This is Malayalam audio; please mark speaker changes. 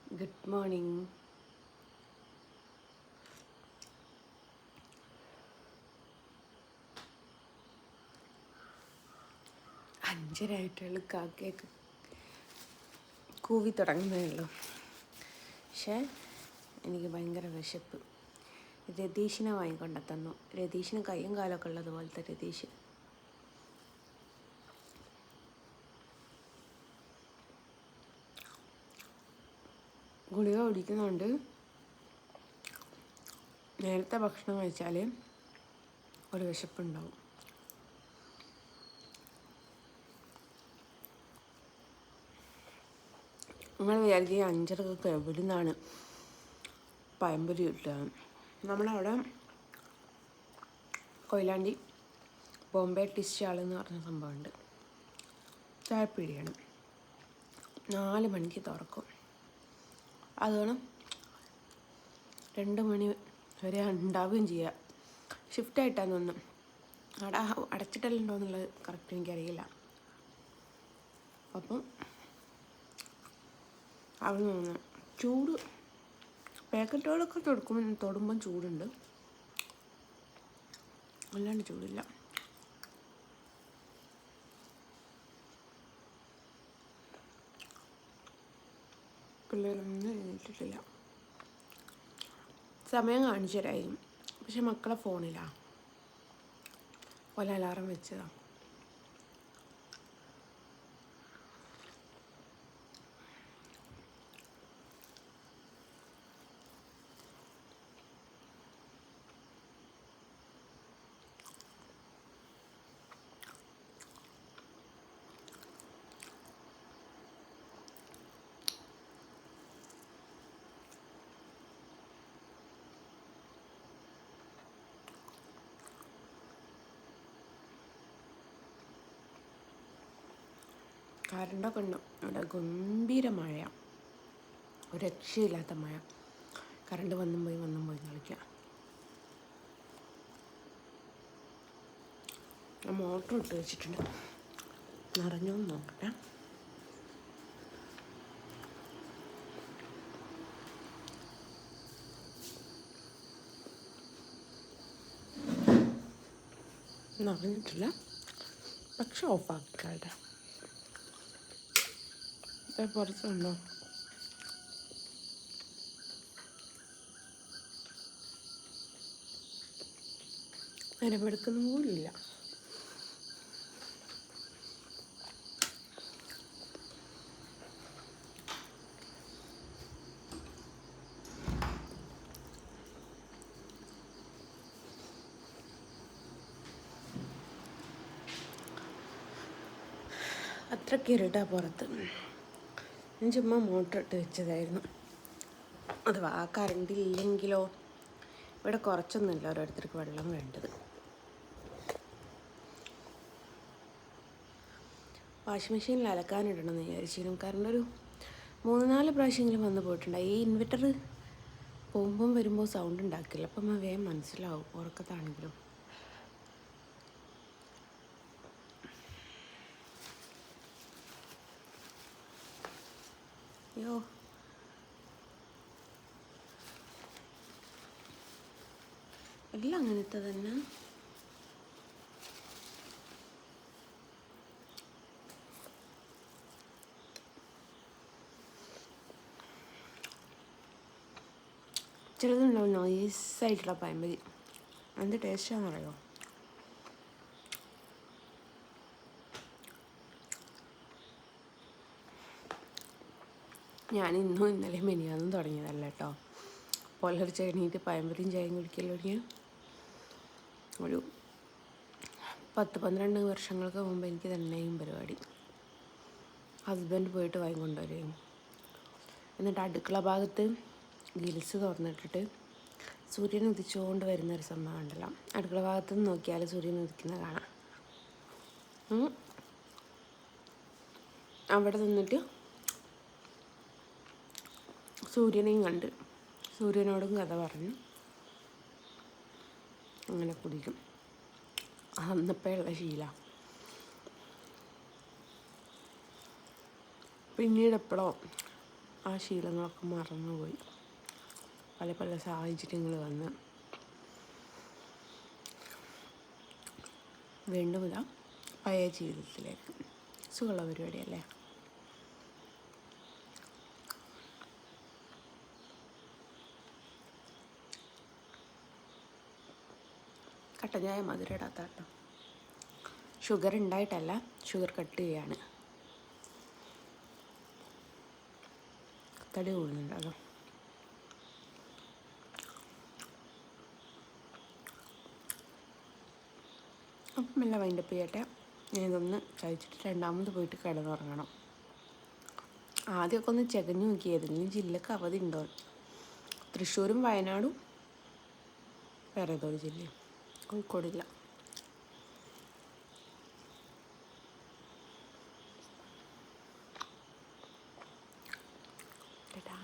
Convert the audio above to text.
Speaker 1: Good morning. അഞ്ചരായിട്ടുള്ളൂ. കാക്കയൊക്കെ കൂവി തുടങ്ങുന്നേ ഉള്ളൂ. പക്ഷേ എനിക്ക് ഭയങ്കര വിശപ്പ്. രതീഷിനെ വാങ്ങിക്കൊണ്ട തന്നു. രതീഷിന് കയ്യും കാലമൊക്കെ ഉള്ളതുപോലത്തെ രതീഷ്. ഗുളിക കുടിക്കുന്നുണ്ട്. നേരത്തെ ഭക്ഷണം കഴിച്ചാൽ ഒരു വിശപ്പുണ്ടാവും. നിങ്ങൾ വിചാരിക്കുക 5:30 എവിടെ നിന്നാണ് പഴംപൊരി കിട്ടുക? നമ്മളവിടെ കൊയിലാണ്ടി ബോംബെ ടീ സ്റ്റാൾ എന്ന് പറഞ്ഞ സംഭവമുണ്ട്. ചായപ്പീടിയാണ്. 4 മണിക്ക് തുറക്കും. അതുകൊണ്ട് 2 മണി വരെ ഉണ്ടാവുകയും ചെയ്യുക. ഷിഫ്റ്റായിട്ടാണ് തോന്നുന്നു. അവിടെ അടച്ചിട്ടല്ലോ എന്നുള്ളത് കറക്റ്റ് എനിക്കറിയില്ല. അപ്പം അവിടെ നിന്ന് ചൂട് പാക്കറ്റുകളൊക്കെ തൊടുമ്പം ചൂടുണ്ട്, അല്ലാണ്ട് ചൂടില്ല. പിള്ളേരൊന്നും എഴുന്നേറ്റിട്ടില്ല. സമയം കാണിച്ചു തരായിരിക്കും, പക്ഷെ മക്കളെ ഫോണിലാണ്. അലാറം വെച്ചതാണ്. കറണ്ടൊക്കെ ഉണ്ട്. ഇവിടെ ഗംഭീര മഴയാണ്. ഒരു രക്ഷയില്ലാത്ത മഴ. കറണ്ട് വന്നും പോയി കളിക്കുക. മോട്ടർ ഇട്ട് വെച്ചിട്ടുണ്ട്. നിറഞ്ഞോന്ന് നോക്കട്ടെ. നിറഞ്ഞിട്ടില്ല, പക്ഷെ ഓഫാക്കിക്കാട്ടെ. പുറത്തുണ്ടോ? നിലമെടുക്കുന്ന പോലില്ല. അത്രയ്ക്ക് ഇരുട്ടാ പുറത്ത്. ഞാൻ ചുമ്മാ മോട്ടർ ഇട്ട് വെച്ചതായിരുന്നു. അഥവാ ആ കറണ്ട് ഇല്ലെങ്കിലോ? ഇവിടെ കുറച്ചൊന്നുമില്ല ഓരോരുത്തർക്ക് വെള്ളം വേണ്ടത്. വാഷിംഗ് മെഷീനിൽ അലക്കാനിടണമെന്ന് വിചാരിച്ചിരുന്നു. കാരണം ഒരു 3-4 പ്രാവശ്യമെങ്കിലും വന്ന് പോയിട്ടുണ്ട്. ഈ ഇൻവെർട്ടർ പോകുമ്പം വരുമ്പോൾ സൗണ്ട് ഉണ്ടാക്കില്ല. അപ്പം വേഗം മനസ്സിലാവും ഉറക്കത്താണെങ്കിലും. അയ്യോ, എല്ലാം അങ്ങനത്തെ തന്നെ. ചിലതുണ്ടാവും നൈസായിട്ടുള്ള പഴംപൊരി. എന്ത് ടേസ്റ്റാണെന്ന് അറിയോ? ഞാൻ ഇന്നും ഇന്നലെ മെനിയാന്നും തുടങ്ങിയതല്ല കേട്ടോ. പുലർച്ചെ എണീറ്റ് പഴംപൊരിയും ചായയും കുടിക്കൽ തുടങ്ങിയ ഒരു 10-12 വർഷങ്ങൾക്ക് മുമ്പ് എനിക്ക് തന്നെയും പരിപാടി. ഹസ്ബൻഡ് പോയിട്ട് വാങ്ങിക്കൊണ്ടുവരും. എന്നിട്ട് അടുക്കള ഭാഗത്ത് ഗ്രിൽസ് തുറന്നിട്ടിട്ട് സൂര്യൻ ഉദിച്ചുകൊണ്ട് വരുന്നൊരു സംഭവം ഉണ്ടല്ലോ. അടുക്കള ഭാഗത്ത് നിന്ന് നോക്കിയാൽ സൂര്യൻ ഉദിക്കുന്നത് കാണാം. അവിടെ നിന്നിട്ട് സൂര്യനെയും കണ്ട് സൂര്യനോടും കഥ പറഞ്ഞു അങ്ങനെ കുടിക്കും. അന്നപ്പോഴുള്ള ശീല. പിന്നീട് എപ്പോഴോ ആ ശീലങ്ങളൊക്കെ മറന്നുപോയി. പല പല സാഹചര്യങ്ങൾ വന്ന് വീണ്ടും ഇതാ പഴയ ജീവിതത്തിലേക്ക്. സുഖമുള്ള പരിപാടിയല്ലേ? കട്ടൻ ചായ മധുരം ഇടാത്ത കേട്ടോ. ഷുഗർ ഉണ്ടായിട്ടല്ല, ഷുഗർ കട്ട് ചെയ്യാണ്. തടി കൂടുന്നുണ്ടല്ലോ. അപ്പം എല്ലാം വൈൻഡപ്പ് ചെയ്യട്ടെ. ഞാൻ ഇതൊന്ന് കഴിച്ചിട്ട് രണ്ടാമത് പോയിട്ട് കിടന്നുറങ്ങണം. ആദ്യമൊക്കെ ഒന്ന് ചെകഞ്ഞു നോക്കി ഏതെങ്കിലും ജില്ലക്ക് അവധി ഉണ്ടോ. തൃശ്ശൂരും വയനാടും വേറെ ഏതോ ഒരു ജില്ലയും, കോഴിക്കോടില്ല. ടാറ്റാ.